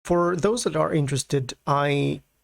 For those that are interested,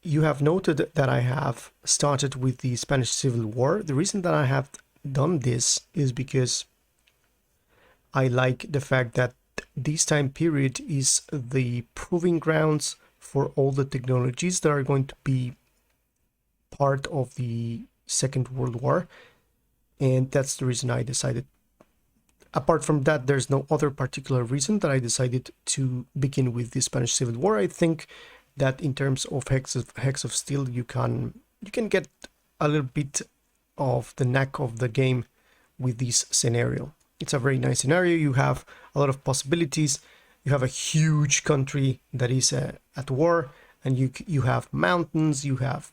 you have noted that I have started with the Spanish Civil War. The reason that I have done this is because I like the fact that this time period is the proving grounds for all the technologies that are going to be part of the Second World War. And that's the reason I decided. Apart from that, there's no other particular reason that I decided to begin with the Spanish Civil War. I think that in terms of Hex of Steel, you can get a little bit of the knack of the game with this scenario. It's a very nice scenario. You have a lot of possibilities. You have a huge country that is at war, and you have mountains, you have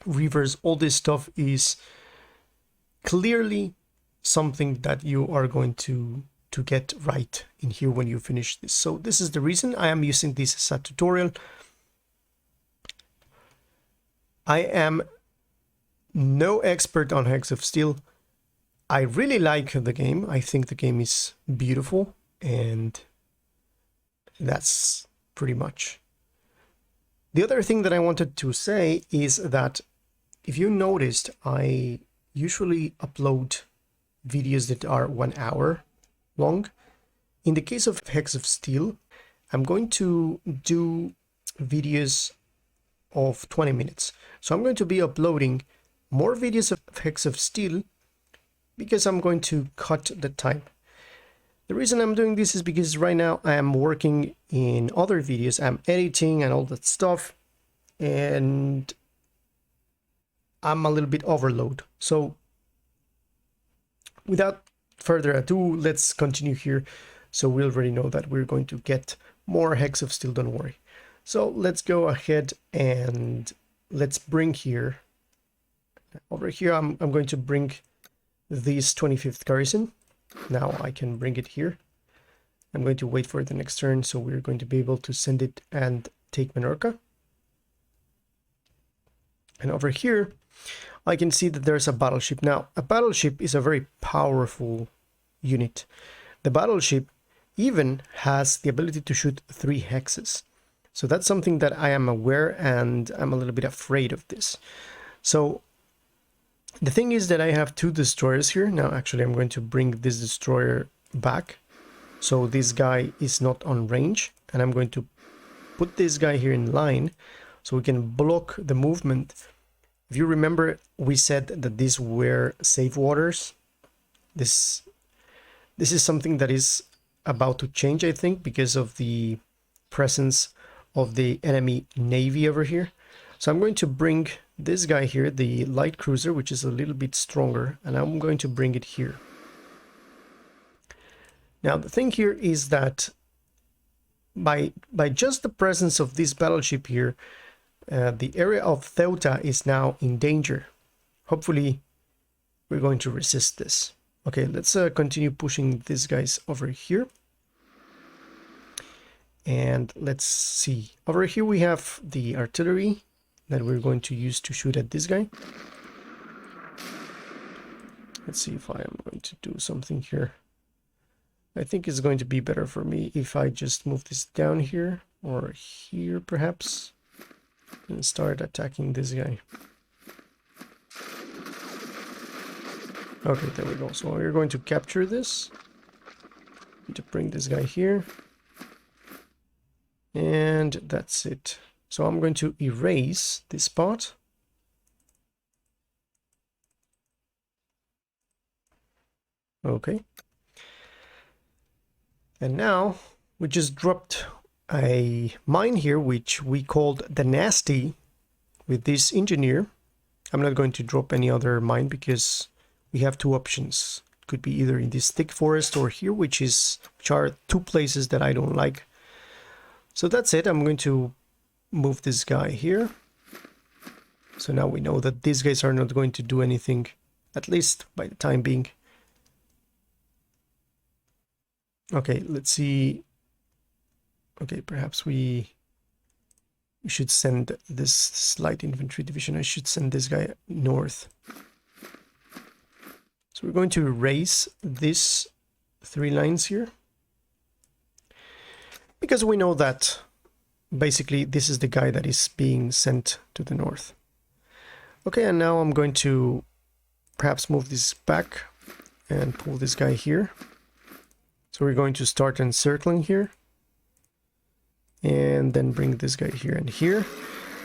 rivers. All this stuff is clearly something that you are going to get right in here when you finish this. So this is the reason I am using this as a tutorial. I am no expert on Hex of Steel. I really like the game. I think the game is beautiful, and that's pretty much. The other thing that I wanted to say is that if you noticed, I usually upload videos that are 1 hour long. In the case of Hex of Steel, I'm going to do videos of 20 minutes. So I'm going to be uploading more videos of Hex of Steel because I'm going to cut the time. The reason I'm doing this is because right now I am working in other videos. I'm editing and all that stuff, and I'm a little bit overload. So without further ado, let's continue here. So we already know that we're going to get more Hex of Steel, don't worry. So let's go ahead and let's bring here, over here, I'm going to bring this 25th garrison. Now I can bring it here. I'm going to wait for the next turn, so we're going to be able to send it and take Menorca. And over here, I can see that there's a battleship. Now, a battleship is a very powerful unit. The battleship even has the ability to shoot 3 hexes. So that's something that I am aware, and I'm a little bit afraid of this. So the thing is that I have 2 destroyers here. Now, actually, I'm going to bring this destroyer back, so this guy is not on range. And I'm going to put this guy here in line, so we can block the movement. If you remember, we said that these were safe waters. This is something that is about to change, I think, because of the presence of the enemy navy over here. So I'm going to bring this guy here, the light cruiser, which is a little bit stronger, and I'm going to bring it here. Now the thing here is that by just the presence of this battleship here, the area of Ceuta is now in danger. Hopefully we're going to resist this. Okay, let's continue pushing these guys over here. And let's see. Over here we have the artillery that we're going to use to shoot at this guy. Let's see if I am going to do something here. I think it's going to be better for me if I just move this down here, or here perhaps, and start attacking this guy. Okay, there we go. So we're going to capture this. To bring this guy here. And that's it. So I'm going to erase this part. Okay. And now we just dropped a mine here, which we called the Nasty with this engineer. I'm not going to drop any other mine because we have 2 options. It could be either in this thick forest or here, which are 2 places that I don't like. So that's it. I'm going to move this guy here. So now we know that these guys are not going to do anything, at least by the time being. Okay, let's see. Okay, perhaps we should send this light infantry division. I should send this guy north. So we're going to erase these 3 lines here, because we know that basically this is the guy that is being sent to the north. Okay, and now I'm going to perhaps move this back and pull this guy here. So we're going to start encircling here. And then bring this guy here and here.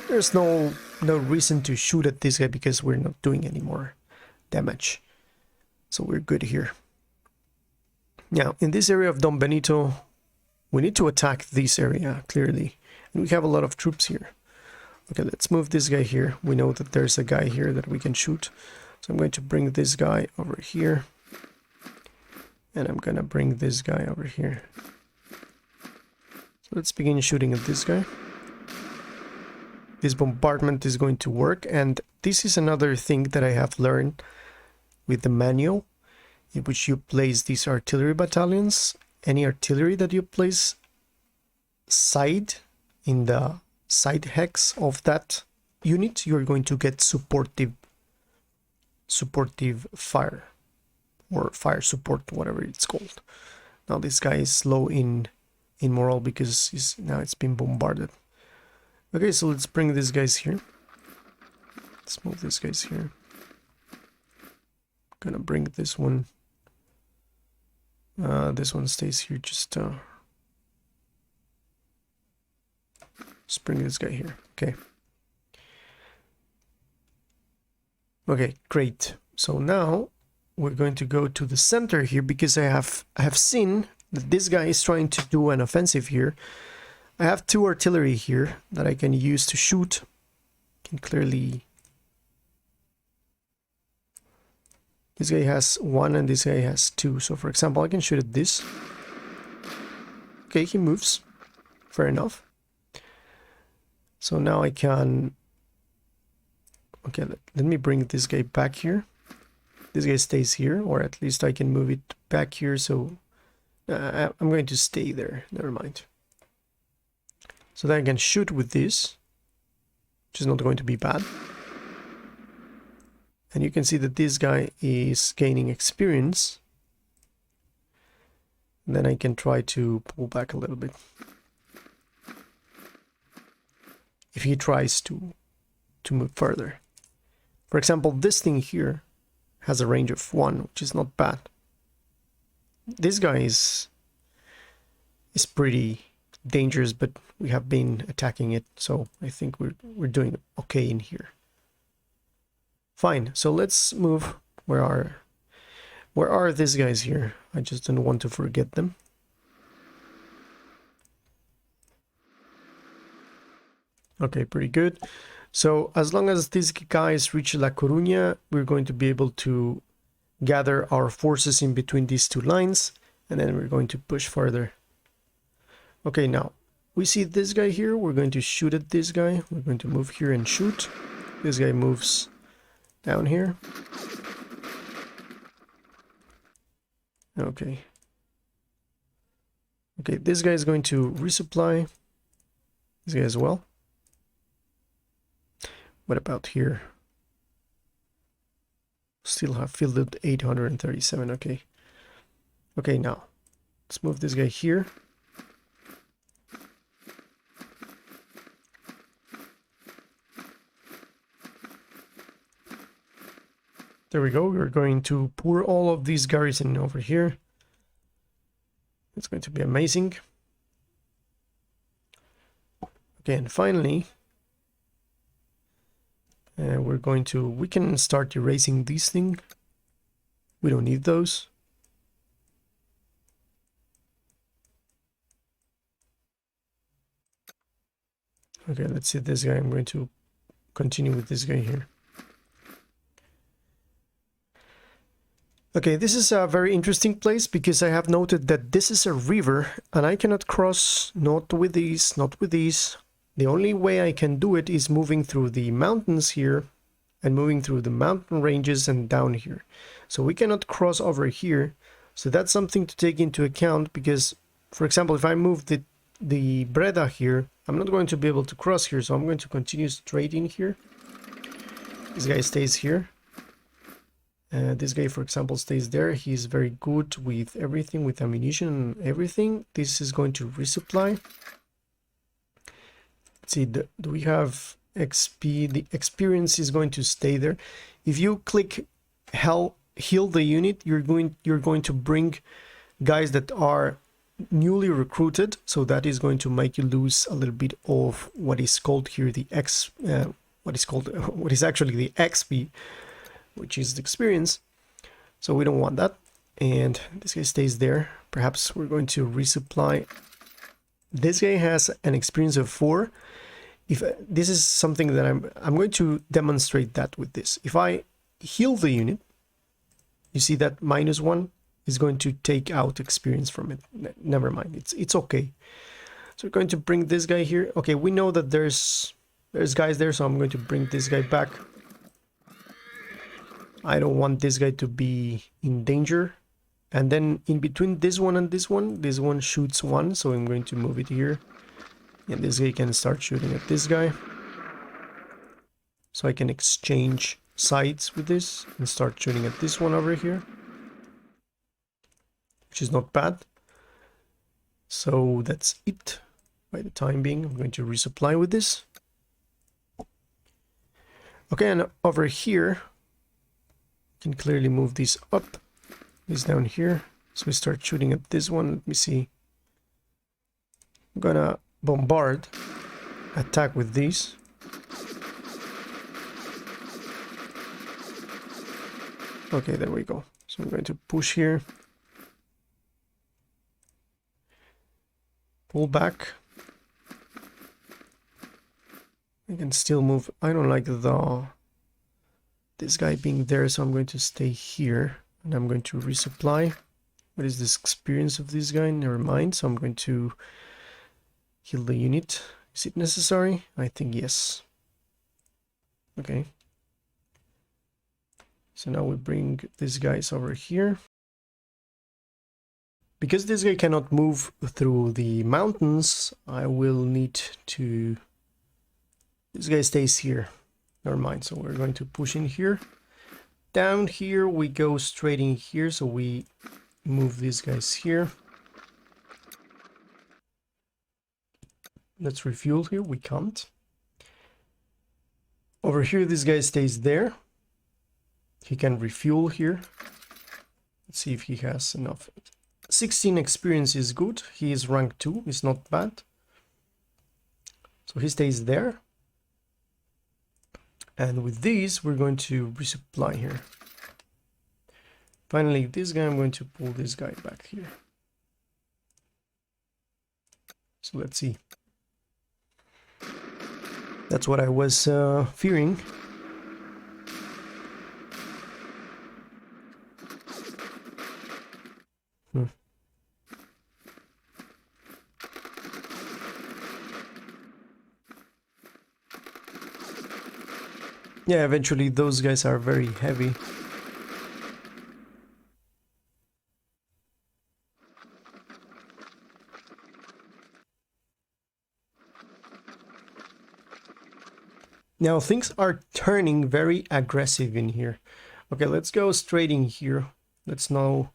There's no reason to shoot at this guy because we're not doing any more damage. So we're good here. Now, in this area of Don Benito, we need to attack this area, clearly. And we have a lot of troops here. Okay, let's move this guy here. We know that there's a guy here that we can shoot. So I'm going to bring this guy over here. And I'm gonna bring this guy over here. So let's begin shooting at this guy. This bombardment is going to work, and this is another thing that I have learned with the manual, in which you place these artillery battalions. Any artillery that you place side in the side hex of that unit, you're going to get supportive fire, or fire support, whatever it's called. Now this guy is low in morale because now it's been bombarded. Okay, so let's bring these guys here. Let's move these guys here. Gonna bring this one. This one stays here. Just bring this guy here. Okay. Okay, great. So now we're going to go to the center here because I have seen that this guy is trying to do an offensive here. I have 2 artillery here that I can use to shoot. Can clearly... This guy has 1 and this guy has 2. So for example, I can shoot at this. Okay, he moves. Fair enough. So now I can... Okay, let me bring this guy back here. This guy stays here, or at least I can move it back here, so... I'm going to stay there, never mind. So then I can shoot with this, which is not going to be bad. And you can see that this guy is gaining experience. And then I can try to pull back a little bit. If he tries to move further. For example, this thing here has a range of 1, which is not bad. This guy is pretty dangerous, but we have been attacking it, so I think we're doing okay in here. Fine, so let's move. Where are these guys here? I just don't want to forget them. Okay, pretty good. So as long as these guys reach La Coruña, we're going to be able to gather our forces in between these 2 lines, and then we're going to push further. Okay, now we see this guy here. We're going to shoot at this guy. We're going to move here and shoot. This guy moves down here. Okay. Okay, this guy is going to resupply. This guy as well. What about here? Still have fielded 837. Okay. Okay, now let's move this guy here. There we go. We're going to pour all of these garrison over here. It's going to be amazing. Okay, and finally, we can start erasing these things. We don't need those. Okay, let's see this guy. I'm going to continue with this guy here. Okay, this is a very interesting place because I have noted that this is a river and I cannot cross, not with these, not with these. The only way I can do it is moving through the mountains here and moving through the mountain ranges and down here. So we cannot cross over here. So that's something to take into account because, for example, if I move the Breda here, I'm not going to be able to cross here. So I'm going to continue straight in here. This guy stays here. This guy, for example, stays there. He's very good with everything, with ammunition and everything. This is going to resupply. Let's see, do we have XP? The experience is going to stay there. If you click heal the unit, you're going to bring guys that are newly recruited, so that is going to make you lose a little bit of what is called here the what is actually the XP, which is the experience. So we don't want that, and this guy stays there. Perhaps we're going to resupply. This guy has an experience of 4. If this is something that I'm going to demonstrate that with this. If I heal the unit, you see that -1 is going to take out experience from it. Never mind, it's okay. So we're going to bring this guy here. Okay, we know that there's guys there, so I'm going to bring this guy back. I don't want this guy to be in danger. And then in between this one and this one shoots 1, so I'm going to move it here. And this guy can start shooting at this guy. So I can exchange sides with this and start shooting at this one over here, which is not bad. So that's it by the time being. I'm going to resupply with this. Okay, and over here, I can clearly move this up, this down here. So we start shooting at this one. Let me see. I'm gonna bombard, attack with these. Okay, there we go. So I'm going to push here. Pull back. I can still move. I don't like this guy being there, so I'm going to stay here. And I'm going to resupply. What is this experience of this guy? Never mind. So I'm going to heal the unit. Is it necessary? I think yes. Okay. So now we bring these guys over here. Because this guy cannot move through the mountains, I will need to... This guy stays here. Never mind. So we're going to push in here. Down here, we go straight in here. So we move these guys here. Let's refuel here. We can't. Over here, this guy stays there. He can refuel here. Let's see if he has enough. 16 experience is good. He is rank 2. It's not bad. So he stays there. And with these, we're going to resupply here. Finally, this guy, I'm going to pull this guy back here. So let's see. That's what I was fearing. Yeah, eventually those guys are very heavy. Now things are turning very aggressive in here. Okay, let's go straight in here. Let's not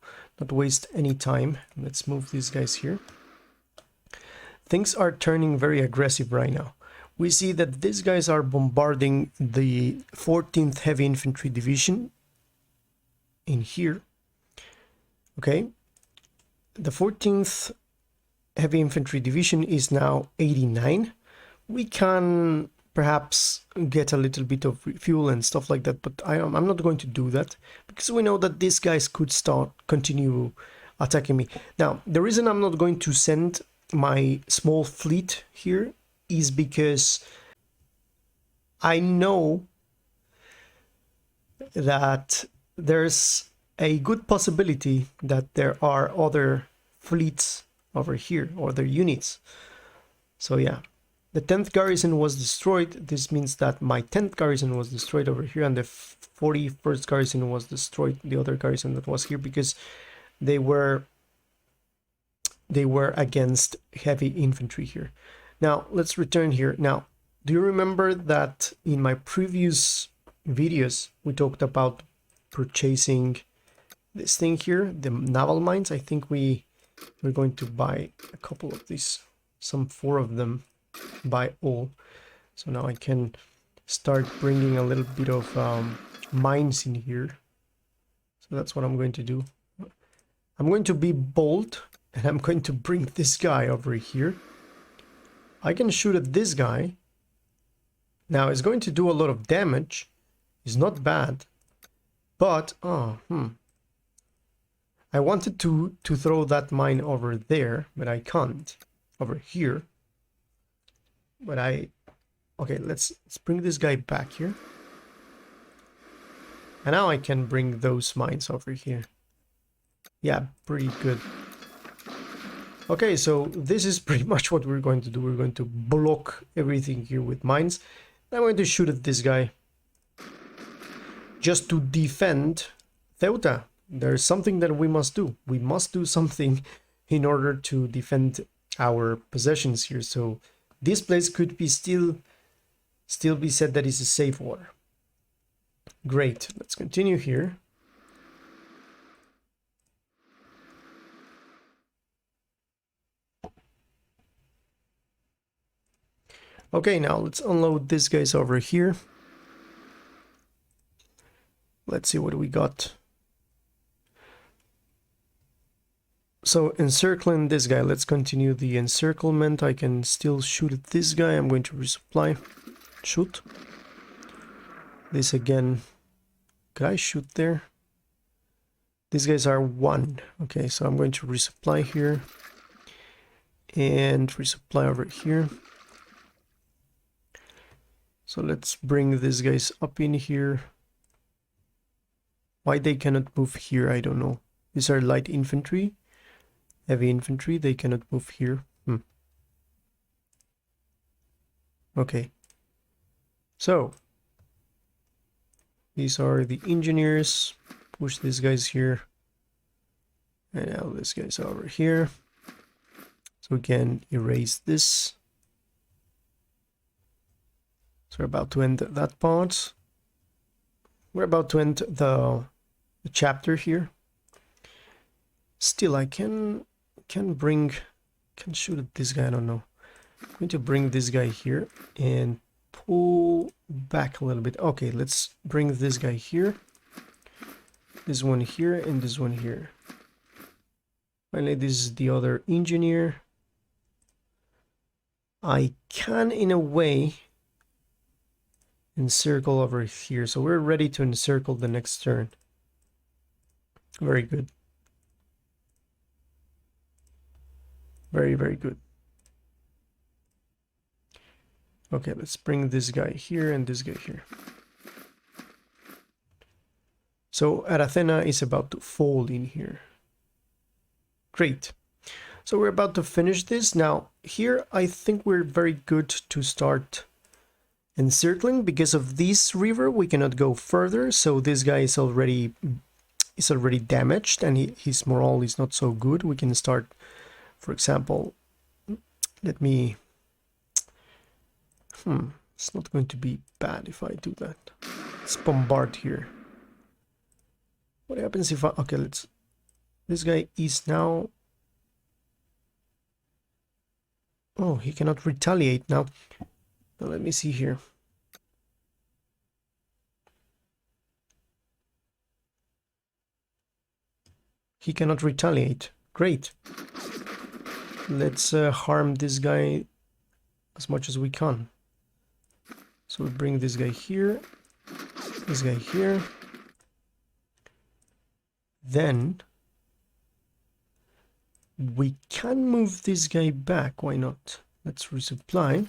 waste any time. Let's move these guys here. Things are turning very aggressive right now. We see that these guys are bombarding the 14th Heavy Infantry Division in here. Okay, the 14th Heavy Infantry Division is now 89. We can perhaps get a little bit of fuel and stuff like that, but I'm not going to do that because we know that these guys could continue attacking me. Now, the reason I'm not going to send my small fleet here is because I know that there's a good possibility that there are other fleets over here, other units. So yeah, the 10th garrison was destroyed. This means that my 10th garrison was destroyed over here, and the 41st garrison was destroyed, the other garrison that was here, because they were against heavy infantry here. Now, let's return here. Now, do you remember that in my previous videos, we talked about purchasing this thing here, the naval mines? I think we're going to buy a couple of these, some 4 of them. by all. So now I can start bringing a little bit of mines in here. So that's what I'm going to do. I'm going to be bold, and I'm going to bring this guy over here. I can shoot at this guy. Now it's going to do a lot of damage. It's not bad. But, I wanted to throw that mine over there, but I can't. Over here. But okay, let's bring this guy back here. And now I can bring those mines over here. Yeah, pretty good. Okay, so this is pretty much what we're going to do. We're going to block everything here with mines. I'm going to shoot at this guy. Just to defend Ceuta. There's something that we must do. We must do something in order to defend our possessions here. So this place could be still be said that it's a safe water. Great. Let's continue here. Okay, now let's unload these guys over here. Let's see what we got. So encircling this guy, let's continue the encirclement. I can still shoot at this guy. I'm going to resupply. Shoot. This again. Could I shoot there? These guys are 1. Okay, so I'm going to resupply here. And resupply over here. So let's bring these guys up in here. Why they cannot move here, I don't know. These are light infantry. Heavy infantry, they cannot move here. Okay. So, these are the engineers. Push these guys here. And now this guy's over here. So we can erase this. So we're about to end that part. We're about to end the chapter here. Still, I can shoot at this guy. I don't know. I'm going to bring this guy here and pull back a little bit. Okay, let's bring this guy here. This one here and this one here. Finally, this is the other engineer. I can, in a way, encircle over here. So we're ready to encircle the next turn. Very good. Very, very good. Okay, let's bring this guy here and this guy here. So Athena is about to fall in here. Great. So we're about to finish this. Now, here I think we're very good to start encircling. Because of this river, we cannot go further. So this guy is already damaged and his morale is not so good. We can start, for example, let me... it's not going to be bad if I do that. Let's bombard here. What happens if I... Okay, let's... This guy is now... Oh, he cannot retaliate now. Now let me see here. He cannot retaliate. Great. Let's harm this guy as much as we can. So we bring this guy here. This guy here. Then we can move this guy back. Why not? Let's resupply.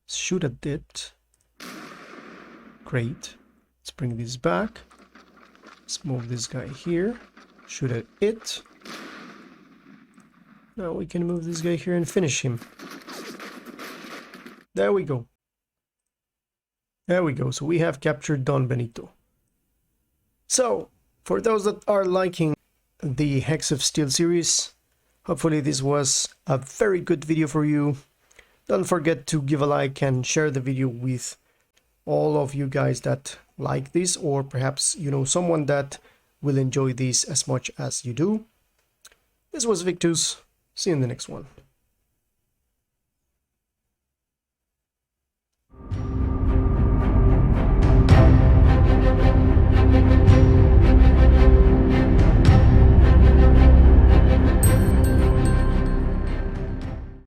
Shoot at it. Great. Let's bring this back. Let's move this guy here. Shoot at it. Now we can move this guy here and finish him. There we go. There we go. So we have captured Don Benito. So, for those that are liking the Hex of Steel series, hopefully this was a very good video for you. Don't forget to give a like and share the video with all of you guys that like this, or perhaps you know someone that will enjoy this as much as you do. This was Victus. See you in the next one.